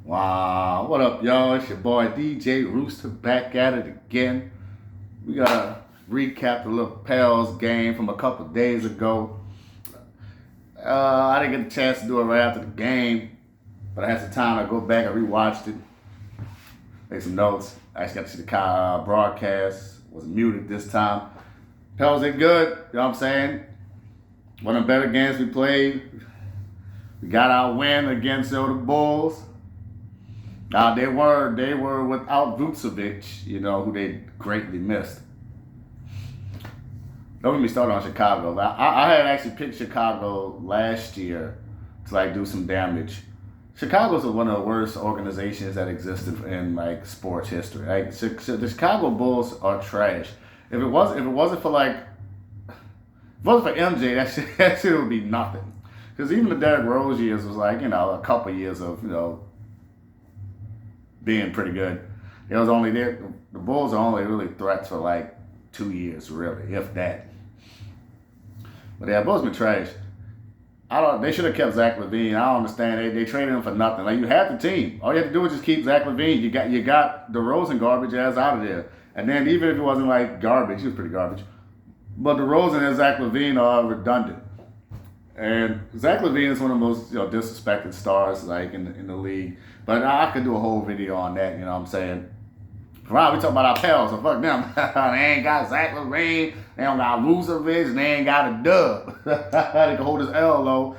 Wow, what up, y'all? It's your boy DJ Rooster back at it again. We gotta recap the little Pels game from a couple days ago. I didn't get a chance to do it right after the game, but I had some time to go back and rewatched it, make some notes. I actually got to see the broadcast. Was muted this time. Pels did good. You know what I'm saying? One of the better games we played. We got our win against the Bulls. Now they were without Vucevic, who they greatly missed. Don't get me started on Chicago. I had actually picked Chicago last year to do some damage. Chicago's one of the worst organizations that existed in sports history. The Chicago Bulls are trash. If it wasn't for MJ, that shit would be nothing. Because even the Derrick Rose years was a couple years of being pretty good. It was only there. The Bulls are only really threats for 2 years, really, if that. But yeah, Bulls been trash. They should have kept Zach LaVine. I don't understand. They traded him for nothing. You had the team. All you had to do was just keep Zach LaVine. You got DeRozan garbage ass out of there. And then even if it wasn't garbage, he was pretty garbage. But DeRozan and Zach LaVine are redundant. And Zach LaVine is one of the most disrespected stars in the league. But I could do a whole video on that, you know what I'm saying? Right, we talking about our Pels, so fuck them. They ain't got Zach LaVine, they don't got Vucevic, and they ain't got a dub. They can hold his L low.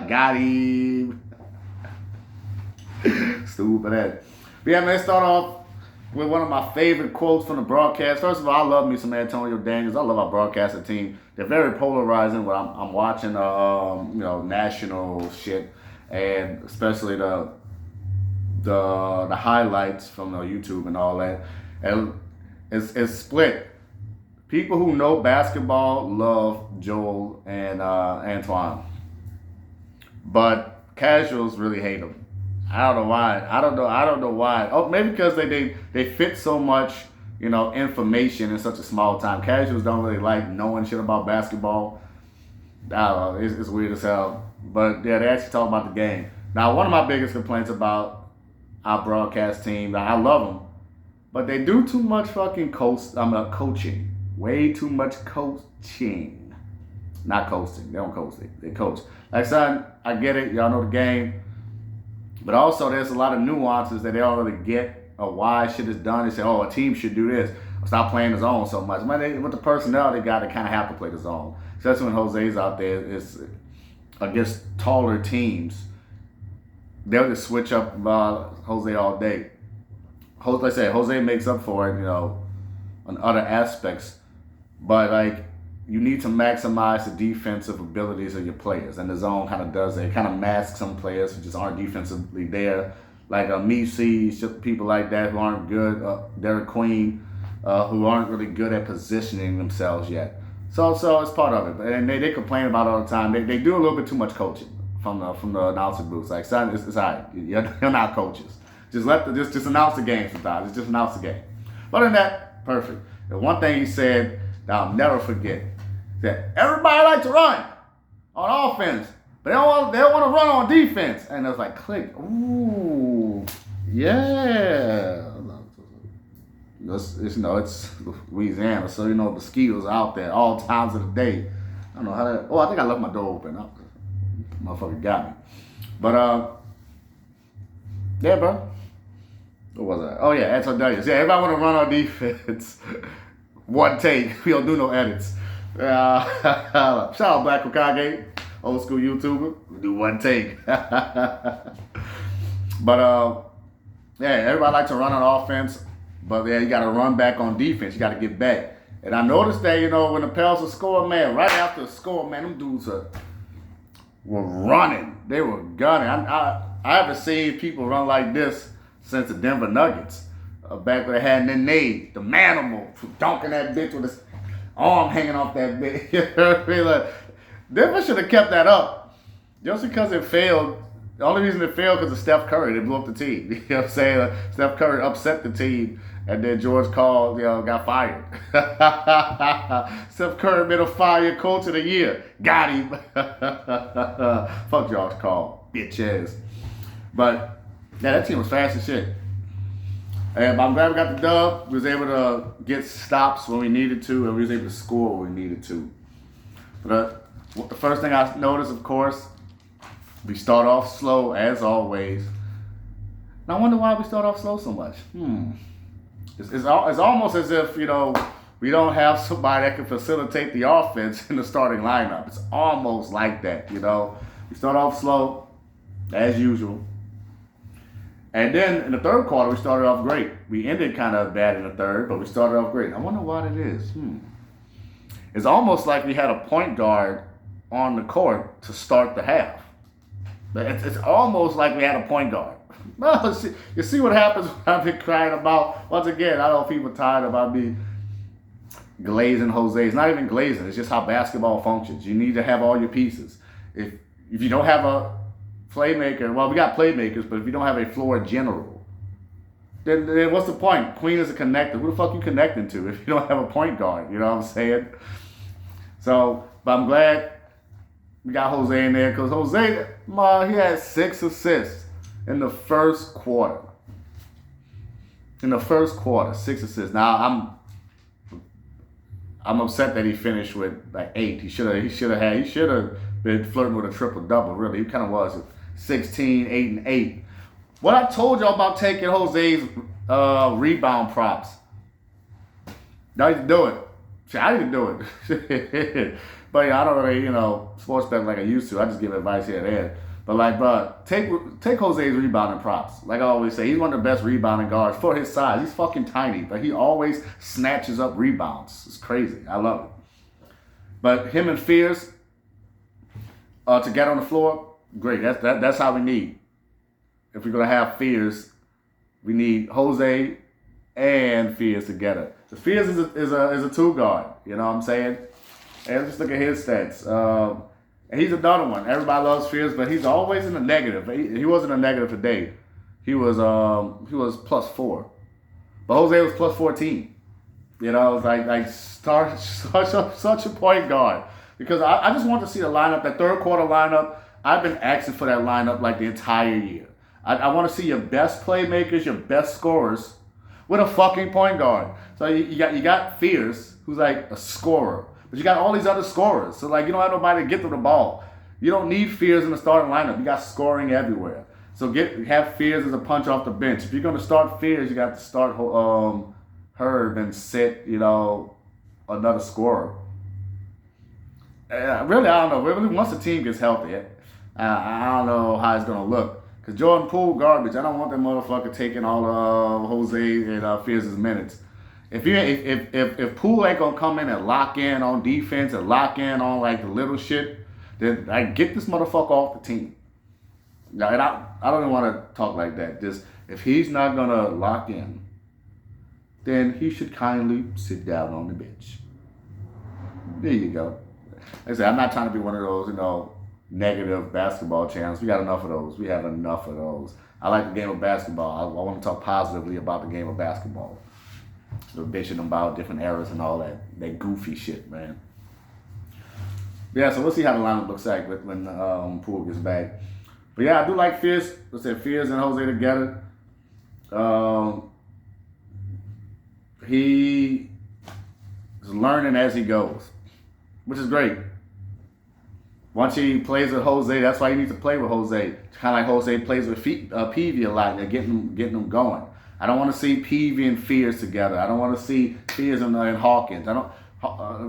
Got him. Stupid that. But yeah, man, let's start off with one of my favorite quotes from the broadcast. First of all, I love me some Antonio Daniels. I love our broadcasting team. They're very polarizing when I'm watching national shit, and especially the highlights from YouTube and all that. And it's split. People who know basketball love Joel and Antoine, but casuals really hate them. I don't know why. I don't know why. Oh, maybe because they fit so much, information in such a small time. Casuals don't really like knowing shit about basketball. I don't know. It's weird as hell. But yeah, they actually talk about the game. Now, one of my biggest complaints about our broadcast team, I love them, but they do too much fucking coaching. Way too much coaching. Not coaching. They don't coach. They coach. Son, I get it. Y'all know the game. But also, there's a lot of nuances that they don't really get of why shit is done. They say, a team should do this. Stop playing the zone so much. With the personnel they got, they kind of have to play the zone. Especially when Jose's out there. It's against taller teams. They'll just switch up Jose all day. Like I said, Jose makes up for it, on other aspects. But, you need to maximize the defensive abilities of your players. And the zone kind of does that. It kind of masks some players who just aren't defensively there. Meese's, people like that who aren't good. Derek Queen, who aren't really good at positioning themselves yet. So it's part of it. And they complain about it all the time. They do a little bit too much coaching from the announcer booths. Son, it's all right. You're not coaches. Just just announce the game sometimes. Just announce the game. But other than that, perfect. The one thing he said that I'll never forget, that everybody likes to run on offense, but they don't want to run on defense. And it was click. Ooh, yeah. It's Louisiana, so the mosquitoes are out there all times of the day. I don't know how that. Oh, I think I left my door open. Motherfucker got me. But yeah, bro. What was that? Oh yeah, Antonio. Yeah, everybody want to run on defense. One take. We don't do no edits. Shout out Black Hokage, old school YouTuber. We do one take. But yeah, everybody likes to run on offense, but yeah, you got to run back on defense. You got to get back. And I noticed that when the Pels were scoring, man, right after the score, man, them dudes were running. They were gunning. I haven't seen people run like this since the Denver Nuggets. Back when they had the manimal dunking that bitch with his arm hanging off that bitch. Denver should have kept that up. Just because it failed. The only reason it failed because of Steph Curry. They blew up the team. You know what I'm saying? Steph Curry upset the team, and then George Karl, got fired. Steph Curry been a fire coach of the year. Got him. Fuck George Karl. Bitch ass. But yeah, that team was fast as shit. And I'm glad we got the dub. We was able to get stops when we needed to, and we was able to score when we needed to. But the first thing I noticed, of course, we start off slow as always. And I wonder why we start off slow so much. It's almost as if, we don't have somebody that can facilitate the offense in the starting lineup. It's almost like that, We start off slow, as usual. And then in the third quarter, we started off great. We ended kind of bad in the third, but we started off great. I wonder why that is. It's almost like we had a point guard on the court to start the half. It's almost like we had a point guard. Well, you see what happens when I've been crying about, once again, I know people tired about me glazing Jose. It's not even glazing. It's just how basketball functions. You need to have all your pieces. If you don't have a playmaker, well, we got playmakers, but if you don't have a floor general, then what's the point? Queen is a connector. Who the fuck you connecting to if you don't have a point guard? You know what I'm saying? So, but I'm glad we got Jose in there because Jose, he had 6 assists in the first quarter. In the first quarter, 6 assists. Now I'm upset that he finished with like 8. He should have been flirting with a triple double. Really, he kind of was 16, 8, and 8. What I told y'all about taking Jose's rebound props. Y'all need to do it. See, I need to do it. But I don't really, sports bet like I used to. I just give advice here and there. But bro, take Jose's rebounding props. Like I always say, he's one of the best rebounding guards for his size. He's fucking tiny, but he always snatches up rebounds. It's crazy. I love it. But him and Fears to get on the floor, great. That's how we need. If we're gonna have Fears, we need Jose and Fears together. The Fears is a 2 guard. You know what I'm saying? And just look at his stats. And he's another one. Everybody loves Fears, but he's always in the negative. He wasn't a negative today. He was +4, but Jose was +14. It's such a point guard because I just want to see the lineup, that third quarter lineup. I've been asking for that lineup like the entire year. I want to see your best playmakers, your best scorers with a fucking point guard. So you got Fears, who's like a scorer. But you got all these other scorers. So, you don't have nobody to get them the ball. You don't need Fears in the starting lineup. You got scoring everywhere. So have Fears as a punch off the bench. If you're going to start Fears, you got to start Herb and sit, another scorer. Really, I don't know. Really, once the team gets healthy, I don't know how it's going to look. Because Jordan Poole, garbage. I don't want that motherfucker taking all of Jose and Fears' minutes. If Poole ain't gonna come in and lock in on defense and lock in on the little shit, then get this motherfucker off the team. Now, and I don't even want to talk like that. Just if he's not gonna lock in, then he should kindly sit down on the bench. There you go. Like I said, I'm not trying to be one of those, negative basketball channels. We got enough of those. We have enough of those. I like the game of basketball. I want to talk positively about the game of basketball. So bitching about different eras and all that goofy shit, man. Yeah, so we'll see how the lineup looks like when Poole gets back. But yeah, I do like Fears. Let's say Fears and Jose together. He is learning as he goes, which is great. Once he plays with Jose, that's why he needs to play with Jose. It's kind of like Jose plays with Peavy a lot. They're getting them going. I don't want to see Peavy and Fears together. I don't want to see Fears and Hawkins.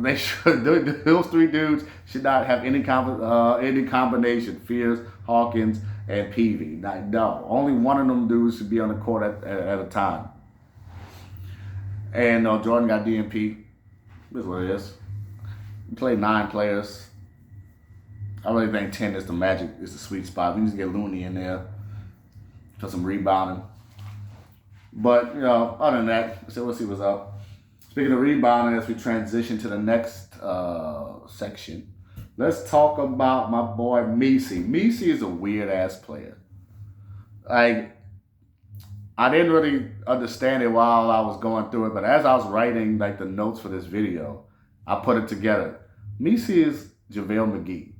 They should. Those 3 dudes should not have any combination. Fears, Hawkins, and Peavy. No, only one of them dudes should be on the court at a time. And Jordan got DNP. This is what it is. We played 9 players. I really think 10 is the sweet spot. We need to get Looney in there for some rebounding. But, other than that, so we'll see what's up. Speaking of rebounding, as we transition to the next section, let's talk about my boy Messi. Messi is a weird-ass player. I didn't really understand it while I was going through it, but as I was writing, the notes for this video, I put it together. Messi is JaVale McGee.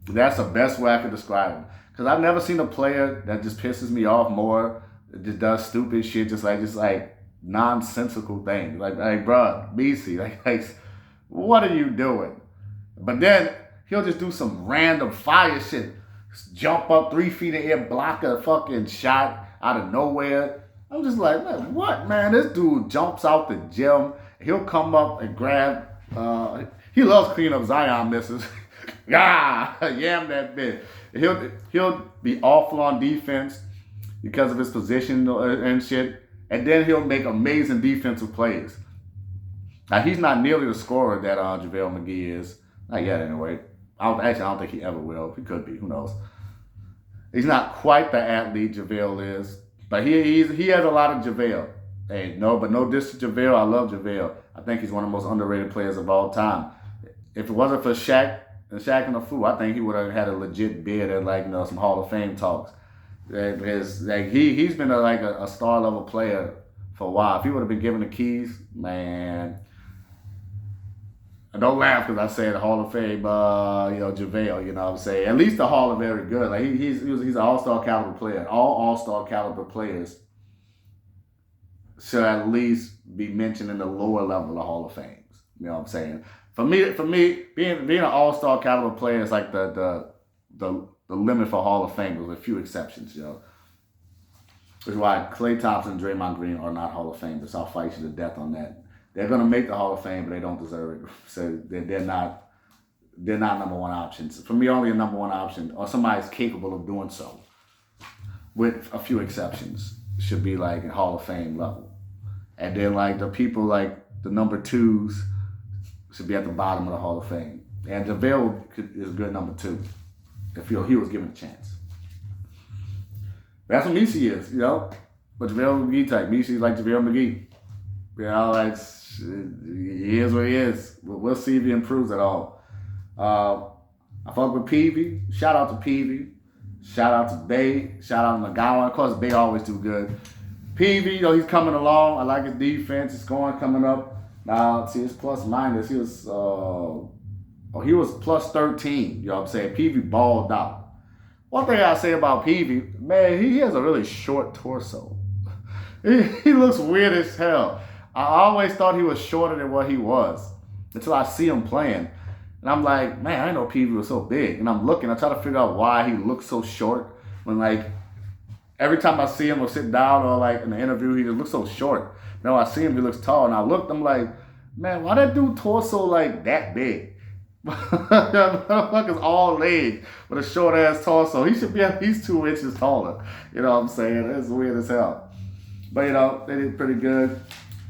That's the best way I could describe him. Because I've never seen a player that just pisses me off more, that just does stupid shit, just like nonsensical things. Like, bro, BC, like, what are you doing? But then he'll just do some random fire shit. Jump up 3 feet in the air, block a fucking shot out of nowhere. I'm just like, man, what, man? This dude jumps out the gym. He'll come up and grab. He loves cleaning up Zion misses. Yam that bitch. He'll be awful on defense because of his position and shit. And then he'll make amazing defensive plays. Now, he's not nearly the scorer that JaVale McGee is. Not yet, anyway. I don't think he ever will. He could be. Who knows? He's not quite the athlete JaVale is. But he has a lot of JaVale. Hey, no diss to JaVale. I love JaVale. I think he's one of the most underrated players of all time. If it wasn't for Shaq and the Fool, I think he would have had a legit bid at some Hall of Fame talks. Because he's been a star level player for a while. If he would have been given the keys, man. Don't laugh because I said Hall of Fame, JaVale, you know what I'm saying? At least the Hall of very good. Like he's an all-star caliber player. All all-star caliber players should at least be mentioned in the lower level of Hall of Fames. You know what I'm saying? For me, being an all-star caliber player is like the limit for Hall of Fame with a few exceptions, you know. Which is why Klay Thompson and Draymond Green are not Hall of Famers. I'll fight you to death on that. They're gonna make the Hall of Fame, but they don't deserve it. So they're not number one options. For me, only a number one option or somebody's capable of doing so, with a few exceptions, should be like in Hall of Fame level. And then like the people like the number twos should be at the bottom of the Hall of Fame. And JaVale is a good number two if he was given a chance. That's what Messi is, you know. But JaVale McGee type. Messi is like JaVale McGee. You know, he is what he is. We'll see if he improves at all. I fuck with Peavy. Shout out to Peavy. Shout out to Bay. Shout out to McGowan. Of course, Bay always do good. Peavy, he's coming along. I like his defense. His scoring coming up. Now, see, his plus minus. He was plus 13. You know what I'm saying? Peavy balled out. One thing I say about Peavy, man, he has a really short torso. He looks weird as hell. I always thought he was shorter than what he was until I see him playing. And I'm like, man, I didn't know Peavy was so big. And I'm looking, I try to figure out why he looks so short. When every time I see him or sit down or in the interview, he just looks so short. Now I see him, he looks tall. And I looked, I'm like, man, why that dude torso that big? Motherfucker's all leg with a short ass torso. He should be at least 2 inches taller. You know what I'm saying? It's weird as hell. But they did pretty good.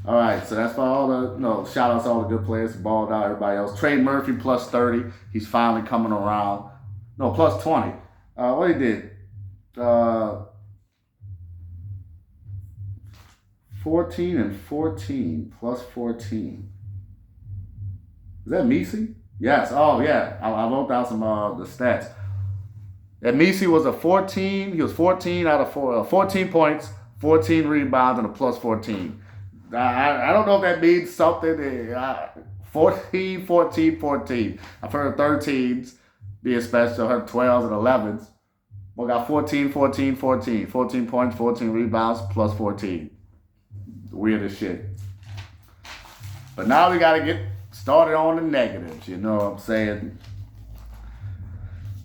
All right, so that's for all the, shout outs to all the good players who balled out, everybody else. Trey Murphy plus 30. He's finally coming around. No, plus 20. What he did? 14 and 14 plus 14. Is that Messi? Yes. Oh, yeah. I wrote down some the stats. And Messi was a 14. He was 14 out of 14 points, 14 rebounds, and a plus 14. I don't know if that means something. 14, 14, 14. I've heard 13s being special. I heard 12s and 11s. We got 14, 14, 14. 14 points, 14 rebounds, plus 14. Weird as shit. But now we got to get started on the negatives. You know what I'm saying?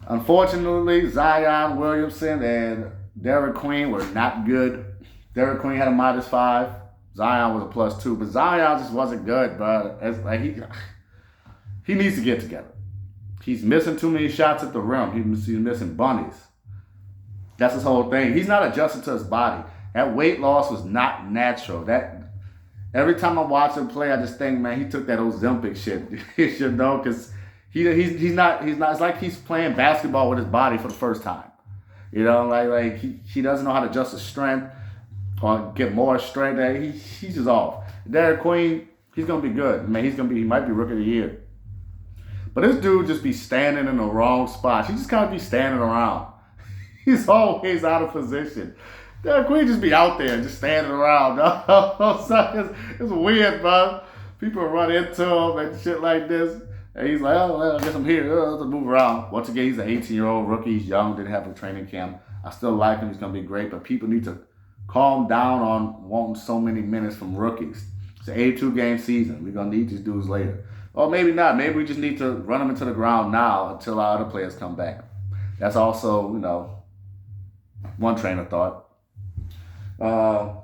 Unfortunately, Zion Williamson and Derek Queen were not good. Derek Queen had a -5. Zion was a +2, but Zion just wasn't good, bro. He needs to get together. He's missing too many shots at the rim. He's missing bunnies. That's his whole thing. He's not adjusting to his body. That weight loss was not natural. Every time I watch him play, I just think, man, he took that Ozempic shit. You know, because he's not. It's like he's playing basketball with his body for the first time. You know, like he doesn't know how to adjust his strength or get more strength. He's just off. Derek Queen, he's gonna be good. Man, he might be rookie of the year. But this dude just be standing in the wrong spot. He just kind of be standing around. He's always out of position. Derek Queen just be out there, just standing around. It's weird, bro. People run into him and shit like this. And he's like, oh, well, I guess I'm here to move around. Once again, he's an 18-year-old rookie. He's young, didn't have a training camp. I still like him. He's going to be great. But people need to calm down on wanting so many minutes from rookies. It's an 82-game season. We're going to need these dudes later. Or maybe not. Maybe we just need to run them into the ground now until our other players come back. That's also, one train of thought. Yeah.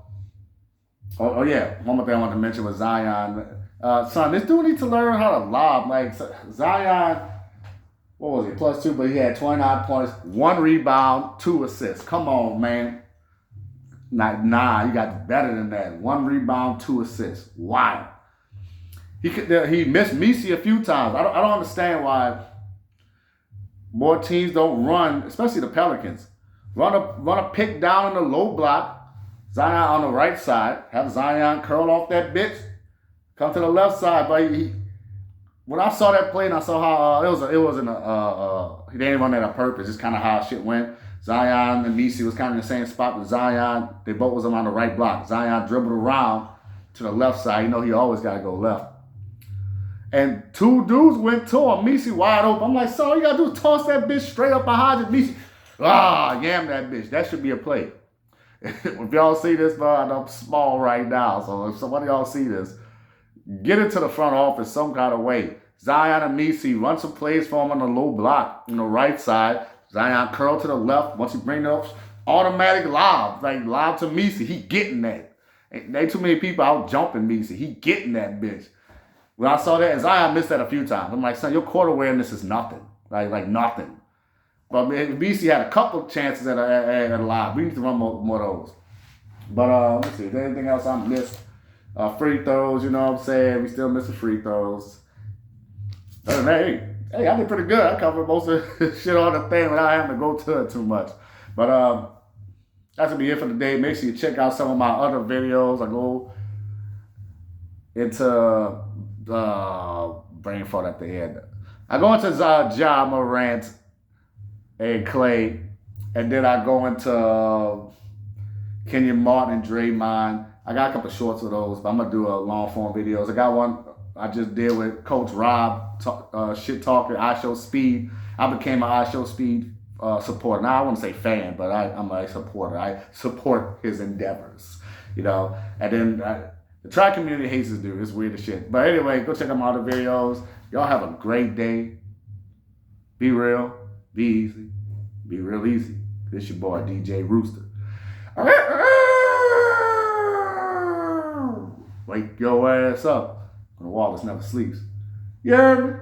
One more thing I wanted to mention was Zion. Son, this dude needs to learn how to lob. Like, Zion, what was he, +2, but he had 29 points, 1 rebound, 2 assists. Come on, man. Nah, you got better than that. 1 rebound, 2 assists. Wow. He missed Messi a few times. I don't understand why more teams don't run, especially the Pelicans. Run a pick down in the low block. Zion on the right side. Have Zion curl off that bitch. Come to the left side. But when I saw that play and I saw how he didn't run that on purpose. It's kind of how shit went. Zion and Messi was kind of in the same spot with Zion. They both was on the right block. Zion dribbled around to the left side. He always got to go left. And 2 dudes went to him. Messi wide open. I'm like, so all you got to do is toss that bitch straight up behind you. Messi, yam that bitch. That should be a play. If y'all see this, man, I'm small right now. So if some of y'all see this, get it to the front office some kind of way. Zion and Messi run some plays for him on the low block on the right side. Zion curl to the left. Once you bring it up, automatic lob. Like lob to Messi. He getting that. Ain't too many people out jumping Messi. He getting that bitch. When I saw that, and Zion missed that a few times. I'm like, son, your court awareness is nothing. Like nothing. But Messi had a couple chances at a lob. We need to run more of those. But let's see. Is there anything else I missed? Free throws, you know what I'm saying? We still missing free throws. Hey, I did pretty good. I covered most of the shit on the thing without having to go to it too much. But that's going to be it for today. Make sure you check out some of my other videos. I go into brain fart at the end. I go into Ja Morant and Clay, and then I go into Kenyon Martin and Draymond. I got a couple shorts of those, but I'm going to do a long form videos. I got one I just did with Coach Rob, shit talking, I Show Speed. I became an I Show Speed supporter. Now I wouldn't say fan, but I'm a supporter. I support his endeavors, And then the track community hates this dude. It's weird as shit. But anyway, go check out my other videos. Y'all have a great day. Be real. Be easy. Be real easy. This your boy, DJ Rooster. Wake your ass up. When the Wallace never sleeps. You heard me?